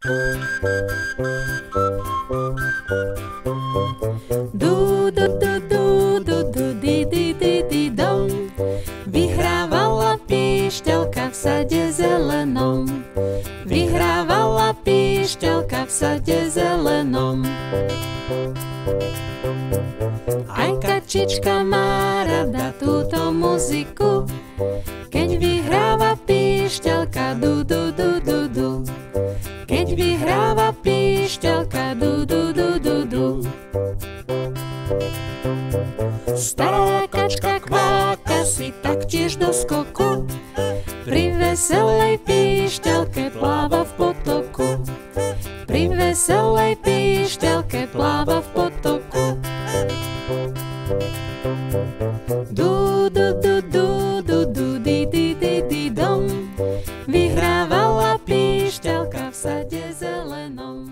Du, du, du, du, du, du, di, di, di, di, dom. Vyhrávala píšťalka v sade zelenom. Vyhrávala píšťalka v sade zelenom. Aj kačička má rada túto muziku, keď vyhráva píšťalka du, du, du, du, du. Keď vyhráva píšťalka du, du, du, du, du. Stará kačka kváka si taktiež do skoku, pri veselej píšťalke pláva v potoku. Pri veselej píšťalke pláva v potoku. Du, du, du, du, du, du, di, di, di, di, dom. Vyhrávala píšťalka v sade zelenom.